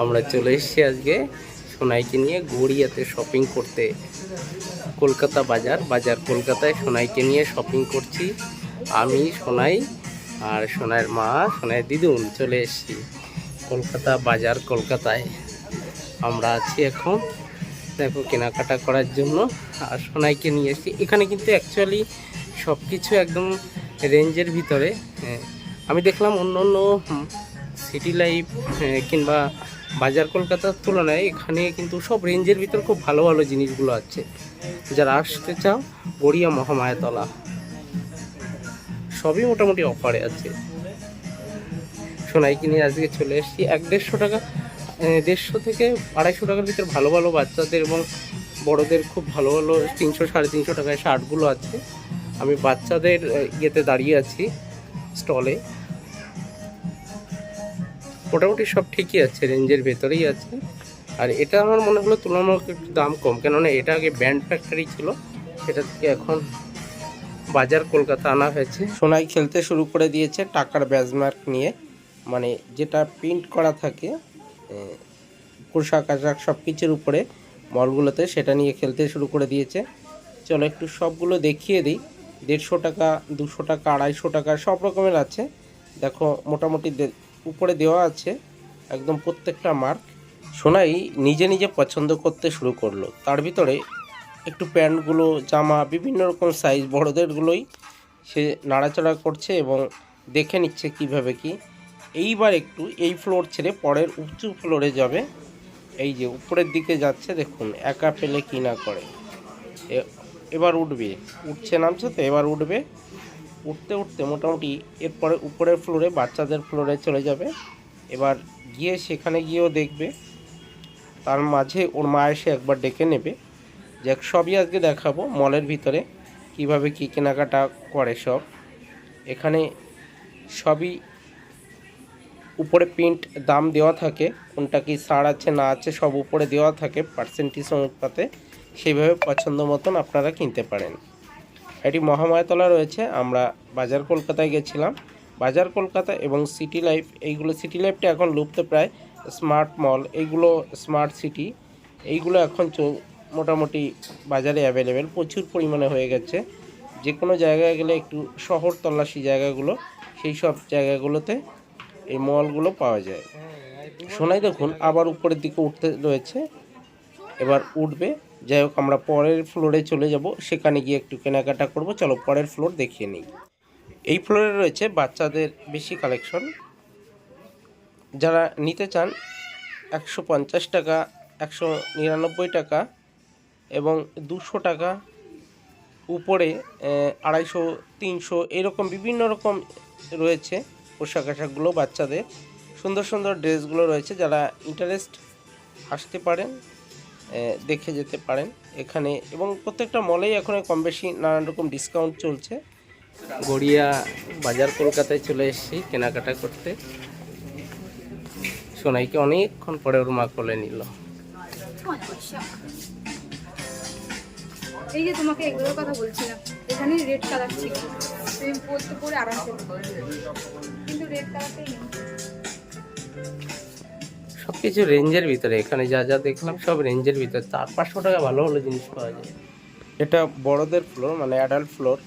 আমরা চলে এসেছি আজকে সোনাইকে নিয়ে গড়িয়াতে শপিং করতে। কলকাতা বাজার কলকাতায় সোনাইকে নিয়ে শপিং করছি। আমি, সোনাই আর সোনাইয়ের মা, সোনাইয়ের দিদুন চলে এসেছি কলকাতায়। আমরা আছি এখন দেখো কেনাকাটা করার জন্য, আর সোনাইকে নিয়ে এসেছি। এখানে কিন্তু অ্যাকচুয়ালি সব কিছু একদম রেঞ্জের ভিতরে। আমি দেখলাম অন্য অন্য সিটি লাইফ কিংবা বাজার কলকাতার তুলনায় এখানে কিন্তু সব রেঞ্জের ভিতর খুব ভালো ভালো জিনিসগুলো আছে। যারা আসতে চাও, গড়িয়া মহামায়াতলা সবই মোটামুটি অফারে আছে। সোনাইকে নিয়ে আজকে চলে এসেছি। 150 টাকা, 150 থেকে 250 টাকার ভিতর ভালো ভালো বাচ্চাদের এবং বড়দের খুব ভালো ভালো 300 350 টাকায় শার্টগুলো আছে। আমি বাচ্চাদের ইয়েতে দাঁড়িয়ে আছি স্টলে। মোটামুটি সব ঠিকই আছে, রেঞ্জের ভেতরেই আছে। আর এটা আমার মনে হলো তুলনামূলক একটু দাম কম, কেননা এটা আগে ব্যান্ড ফ্যাক্টরি ছিল, সেটা থেকে এখন বাজার কলকাতা আনা হয়েছে। সোনাই খেলতে শুরু করে দিয়েছে টাকার ব্যাজমার্ক নিয়ে, মানে যেটা প্রিন্ট করা থাকে পোশাক আশাক সব কিছুর উপরে মলগুলোতে, সেটা নিয়ে খেলতে শুরু করে দিয়েছে। চলো একটু সবগুলো দেখিয়ে দিই। 150 টাকা, 200 টাকা, 250 টাকা সব রকমের আছে। দেখো মোটামুটি উপরে দেওয়া আছে একদম প্রত্যেকটা মার্ক। সোনাই নিজে নিজে পছন্দ করতে শুরু করলো। তার ভিতরে একটু প্যান্টগুলো, জামা বিভিন্ন রকম সাইজ বড়দেরগুলোই সে নাড়াচাড়া করছে এবং দেখে নিচ্ছে কিভাবে কি। এইবার একটু এই ফ্লোর ছেড়ে পরের উঁচু ফ্লোরে যাবে। এই যে উপরের দিকে যাচ্ছে, দেখুন একা পেলে কি না করে। এবার উঠবে, উঠছে নামছে তো, এবার উঠবে। উঠতে উঠতে মোটামুটি এরপরে উপরের ফ্লোরে, বাচ্চাদের ফ্লোরে চলে যাবে। এবার গিয়ে সেখানে গিয়েও দেখবে। তার মাঝে ওর মা এসে একবার ডেকে নেবে। যাক, সবই আজকে দেখাবো মলের ভিতরে কিভাবে কি কেনাকাটা করে সব। এখানে সবই উপরে প্রিন্ট দাম দেওয়া থাকে, কোনটা কি ছাড় আছে না আছে সব উপরে দেওয়া থাকে পার্সেন্টেজ অনুপাতে। সেইভাবে পছন্দ মতন আপনারা কিনতে পারেন। এটি মহামায়াতলা রয়েছে। আমরা বাজার কলকাতায় গেছিলাম। বাজার কলকাতা এবং সিটি লাইফ, এইগুলো সিটি লাইফটা এখন লুপ্ত প্রায়। স্মার্ট মল, এইগুলো স্মার্ট সিটি, এইগুলো এখন মোটামুটি বাজারে অ্যাভেলেবেল প্রচুর পরিমাণে হয়ে গেছে। যে কোনো জায়গায় গেলে একটু শহর তল্লাশি জায়গাগুলো, সেই সব জায়গাগুলোতে এই মলগুলো পাওয়া যায়। সোনাই দেখুন আবার উপরের দিকে উঠতে রয়েছে, এবার উঠবে। যাই হোক, আমরা পরের ফ্লোরে চলে যাব, সেখানে গিয়ে একটু কেনাকাটা করব। চলো পরের ফ্লোর দেখিয়ে নিই। এই ফ্লোরে রয়েছে বাচ্চাদের বেশি কালেকশন। যারা নিতে চান 150 টাকা, 199 টাকা এবং 200 টাকা উপরে, 250, 300 এরকম বিভিন্ন রকম রয়েছে পোশাক আশাকগুলো। বাচ্চাদের সুন্দর সুন্দর ড্রেসগুলো রয়েছে। যারা ইন্টারেস্ট আসতে পারেন, দেখে যেতে পারেন এখানে। এবং প্রত্যেকটা মলেই এখন কম বেশি নানান রকম ডিসকাউন্ট চলছে। গড়িয়া বাজার কলকাতায় চলে এসেছি কেনাকাটা করতে। সোনাইকে অনেকক্ষণ পরে ওর মা কোলে নিল। এই যে তোমাকে এগুলোর কথা বলছিলাম, এখানে রেড কালার ছিল, তুমি পরতে পরে আরামসে, কিন্তু রেড কালারটাই নেই। সব কিছু রেঞ্জের ভিতরে, এখানে যা যা দেখলাম সব রেঞ্জের ভিতরে। 400-500 টাকা ভালো ভালো জিনিস পাওয়া যায়। এটা বড়দের ফ্লোর, মানে অ্যাডাল্ট ফ্লোর।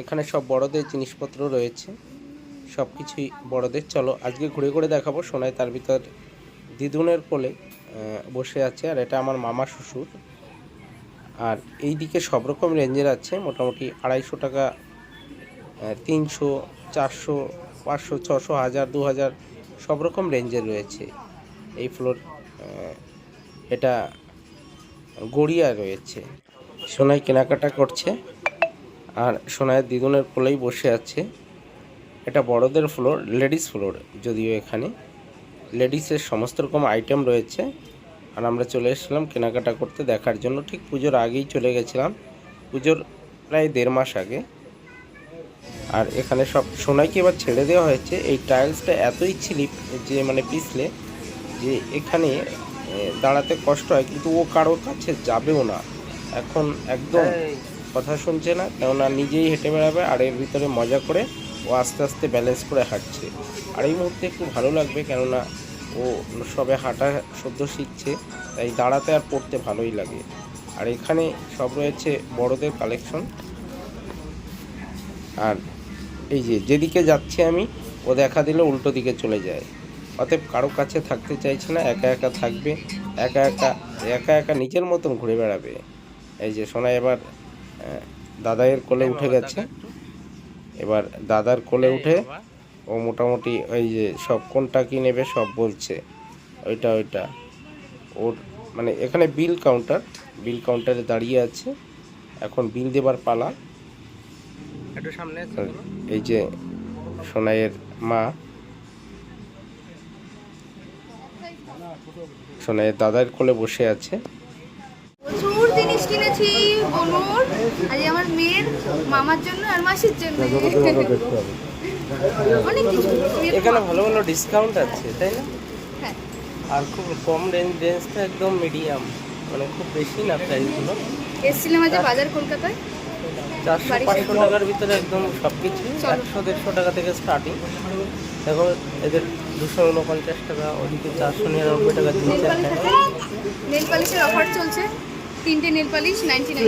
এখানে সব বড়দের জিনিসপত্র রয়েছে, সব কিছুই বড়দের। চলো আজকে ঘুরে ঘুরে দেখাবো। সোনাই তার ভিতর দিদুনের কোলে বসে আছে, আর এটা আমার মামা শ্বশুর। আর এই দিকে সব রকম রেঞ্জের আছে, মোটামুটি 250 টাকা, 300, 400, 500, 600, 1000, 2000 সব রকম রেঞ্জের রয়েছে এই ফ্লোর। এটা গড়িয়া রয়েছে। সোনাই কেনাকাটা করছে আর সোনাইয়ের দিদুনের কোলেই বসে আছে। এটা বড়দের ফ্লোর, লেডিস ফ্লোর যদিও। এখানে লেডিসের সমস্ত রকম আইটেম রয়েছে। আর আমরা চলে এসেছিলাম কেনাকাটা করতে দেখার জন্য। ঠিক পুজোর আগেই চলে গেছিলাম, পুজোর প্রায় 1.5 মাস আগে। আর এখানে সব সোনাইকে এবার ছেড়ে দেওয়া হয়েছে। এই টাইলসটা এতই স্লিপ যে মানে পিছলে যে এখানে দাঁড়াতে কষ্ট হয়, কিন্তু ও কারোর কাছে যাবেও না এখন। একদম কথা শুনছে না, কেননা নিজেই হেঁটে বেড়াবে। আর এর ভিতরে মজা করে ও আস্তে আস্তে ব্যালেন্স করে হাঁটছে। আর এই মুহূর্তে একটু ভালো লাগবে, কেননা ও ও সবে হাঁটা সদ্য শিখছে, তাই দাঁড়াতে আর পড়তে ভালোই লাগে। আর এখানে সব রয়েছে বড়দের কালেকশন। আর এই যে যেদিকে যাচ্ছি আমি, ও দেখা দিলে উল্টো দিকে চলে যায়। অতএব কারো কাছে থাকতে চাইছে না, একা একা থাকবে, একা একা একা একা নিজের মতন ঘুরে বেড়াবে। এই যে সোনা এবার দাদাইয়ের কোলে উঠে গেছে। এবার দাদার কোলে উঠে ও মোটামুটি ওই যে সব কোনটা কি নেবে সব বলছে, ওইটা ওর মানে এখানে বিল কাউন্টারে দাঁড়িয়ে আছে, এখন বিল দেবার পালা। একটু সামনে এই যে সোনাইয়ের মা, সোনাইয়ের দাদার কোলে বসে আছে। প্রচুর জিনিস কিনেছি বনুর, আজ আমার মেয়ের মামার জন্য আর মাসির জন্য অনেক কিছু। এখানে ভালো ভালো ডিসকাউন্ট আছে, তাই না? হ্যাঁ, আর খুব কম রেঞ্জটা একদম মিডিয়াম, মানে খুব বেশি না প্রাইসগুলো। এসেছিলাম আজ বাজার কলকাতায়। 400-500 টাকার ভিতরে একদম সব কিছু, 100-150 টাকা থেকে স্টার্টিং। দেখো এদের 249 টাকা, ওদিকে 499 টাকা, 3-4 টাকা। নেল পালিশের অফার চলছে, 3টে নেল পালিশ 99।